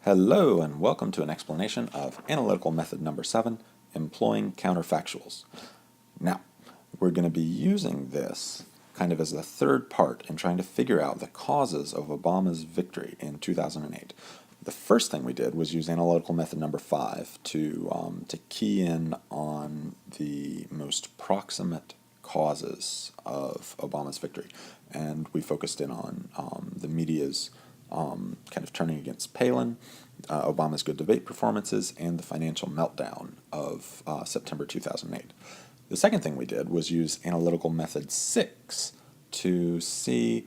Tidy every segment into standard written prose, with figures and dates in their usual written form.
Hello and welcome to an explanation of analytical method number 7, employing counterfactuals. Now, we're going to be using this kind of as the third part in trying to figure out the causes of Obama's victory in 2008. The first thing we did was use analytical method number 5 to key in on the most proximate causes of Obama's victory. And we focused in on the media's kind of turning against Palin, Obama's good debate performances, and the financial meltdown of September 2008. The second thing we did was use analytical method 6 to see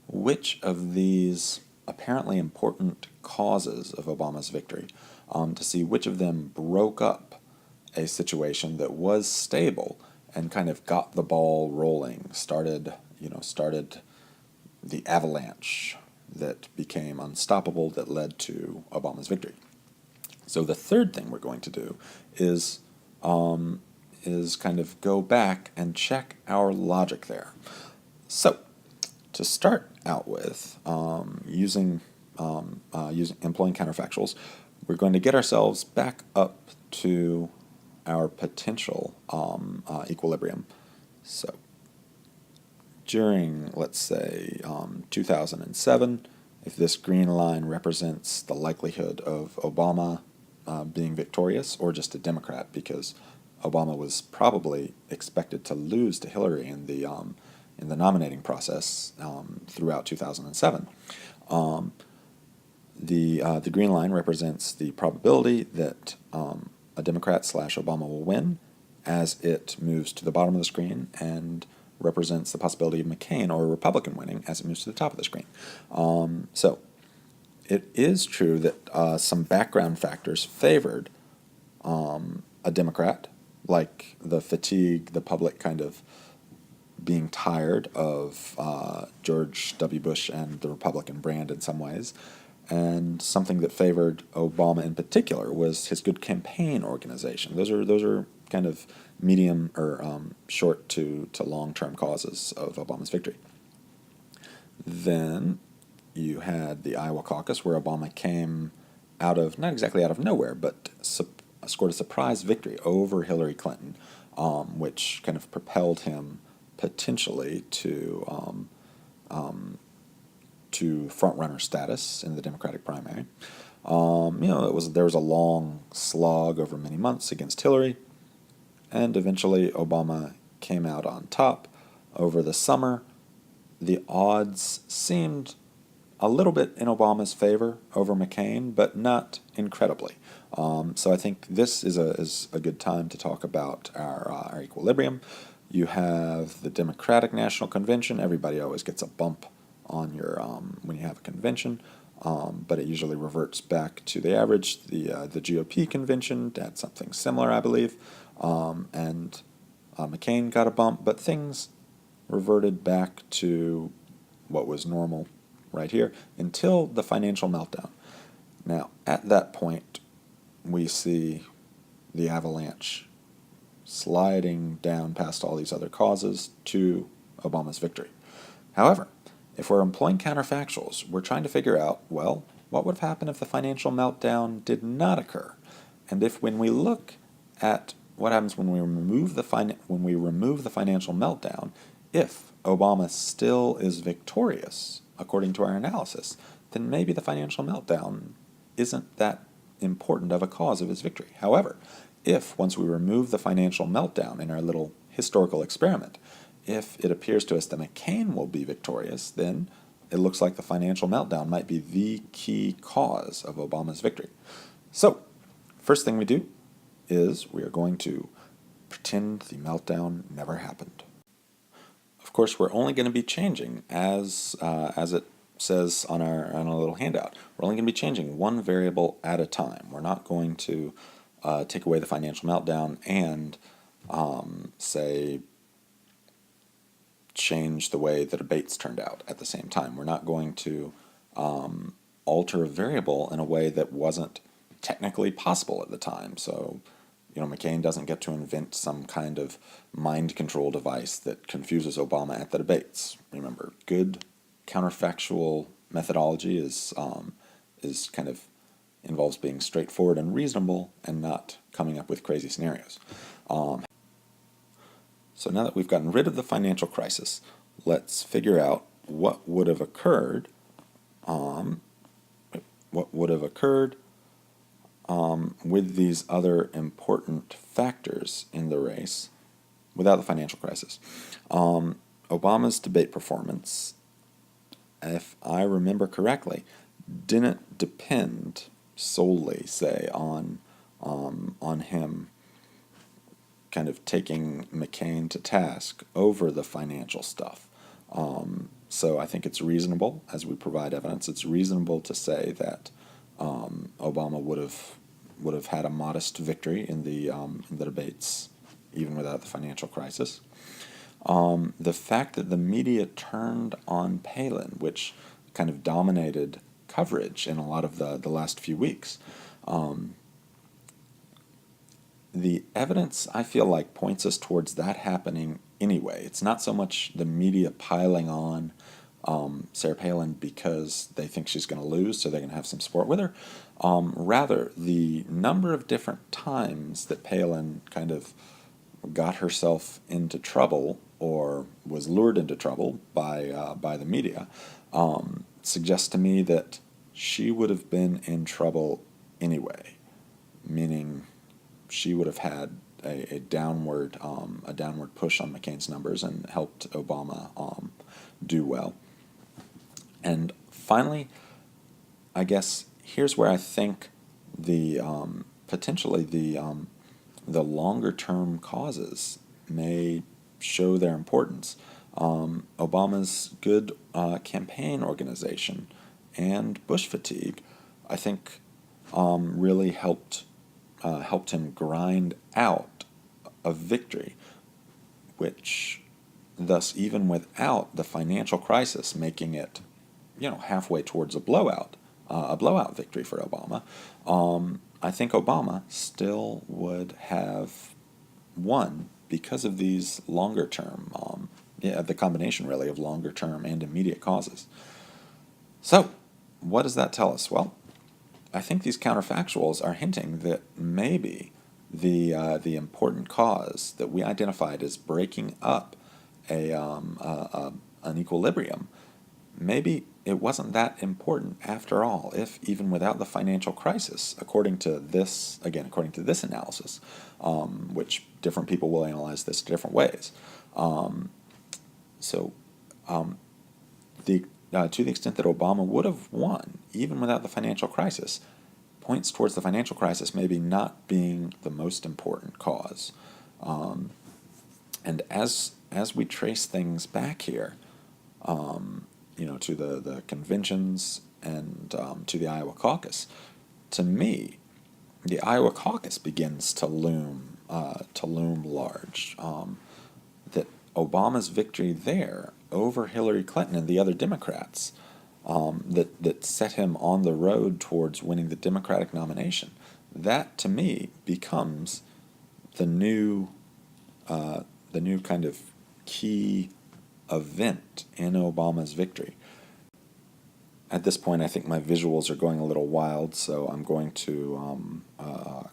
which of these apparently important causes of Obama's victory, to see which of them broke up a situation that was stable and kind of got the ball rolling, started the avalanche that became unstoppable that led to Obama's victory. So the third thing we're going to do is kind of go back and check our logic there. So to start out with, using employing counterfactuals, we're going to get ourselves back up to our potential equilibrium. So during, let's say, 2007, if this green line represents the likelihood of Obama being victorious, or just a Democrat, because Obama was probably expected to lose to Hillary in the nominating process throughout 2007. The green line represents the probability that a Democrat / Obama will win as it moves to the bottom of the screen, and represents the possibility of McCain or a Republican winning as it moves to the top of the screen. So it is true that some background factors favored a Democrat, like the fatigue, the public kind of being tired of George W. Bush and the Republican brand in some ways. And something that favored Obama in particular was his good campaign organization. Those are kind of medium or short to long-term causes of Obama's victory. Then you had the Iowa caucus, where Obama came out of, not exactly out of nowhere, but scored a surprise victory over Hillary Clinton, which kind of propelled him potentially to front-runner status in the Democratic primary. There was a long slog over many months against Hillary, and eventually Obama came out on top. Over the summer, the odds seemed a little bit in Obama's favor over McCain, but not incredibly. So I think this is a good time to talk about our equilibrium. You have the Democratic National Convention. Everybody always gets a bump on your when you have a convention, but it usually reverts back to the average. The GOP convention had something similar, I believe, and McCain got a bump, but things reverted back to what was normal right here until the financial meltdown. Now, at that point, we see the avalanche sliding down past all these other causes to Obama's victory. However, if we're employing counterfactuals, we're trying to figure out, well, what would have happened if the financial meltdown did not occur? And if, when we look at what happens when we remove the financial meltdown, if Obama still is victorious, according to our analysis, then maybe the financial meltdown isn't that important of a cause of his victory. However, if, once we remove the financial meltdown in our little historical experiment, if it appears to us that McCain will be victorious, then it looks like the financial meltdown might be the key cause of Obama's victory. So, first thing we do is we are going to pretend the meltdown never happened. Of course, we're only going to be changing, as it says on our little handout, we're only going to be changing one variable at a time. We're not going to take away the financial meltdown and, say, change the way the debates turned out at the same time. We're not going to alter a variable in a way that wasn't technically possible at the time. So, McCain doesn't get to invent some kind of mind control device that confuses Obama at the debates. Remember, good counterfactual methodology is kind of involves being straightforward and reasonable and not coming up with crazy scenarios. So now that we've gotten rid of the financial crisis, let's figure out what would have occurred. With these other important factors in the race without the financial crisis. Obama's debate performance, if I remember correctly, didn't depend solely, say, on him kind of taking McCain to task over the financial stuff. So I think it's reasonable, as we provide evidence, it's reasonable to say that Obama would have had a modest victory in the debates, even without the financial crisis. The fact that the media turned on Palin, which kind of dominated coverage in a lot of the last few weeks, the evidence, I feel like, points us towards that happening anyway. It's not so much the media piling on Sarah Palin because they think she's going to lose, so they're going to have some support with her. Rather, the number of different times that Palin kind of got herself into trouble or was lured into trouble by the media suggests to me that she would have been in trouble anyway, meaning she would have had a downward push on McCain's numbers and helped Obama do well. And finally, I guess here's where I think the potentially the longer term causes may show their importance. Obama's good campaign organization and Bush fatigue, I think, really helped him grind out a victory, which thus, even without the financial crisis making it, halfway towards a blowout victory for Obama, I think Obama still would have won because of these longer term, the combination really of longer term and immediate causes. So, what does that tell us? Well, I think these counterfactuals are hinting that maybe the important cause that we identified as breaking up an equilibrium, maybe it wasn't that important after all, if even without the financial crisis, according to this analysis, which different people will analyze this different ways. To the extent that Obama would have won, even without the financial crisis, points towards the financial crisis maybe not being the most important cause. And as we trace things back here, to the conventions and to the Iowa caucus, to me, the Iowa caucus begins to loom large. That Obama's victory there over Hillary Clinton and the other Democrats, that set him on the road towards winning the Democratic nomination, that to me becomes the new kind of key event in Obama's victory. At this point, I think my visuals are going a little wild, so I'm going to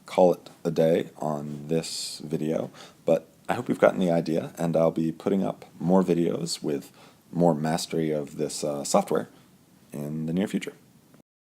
call it a day on this video. But I hope you've gotten the idea, and I'll be putting up more videos with more mastery of this software in the near future.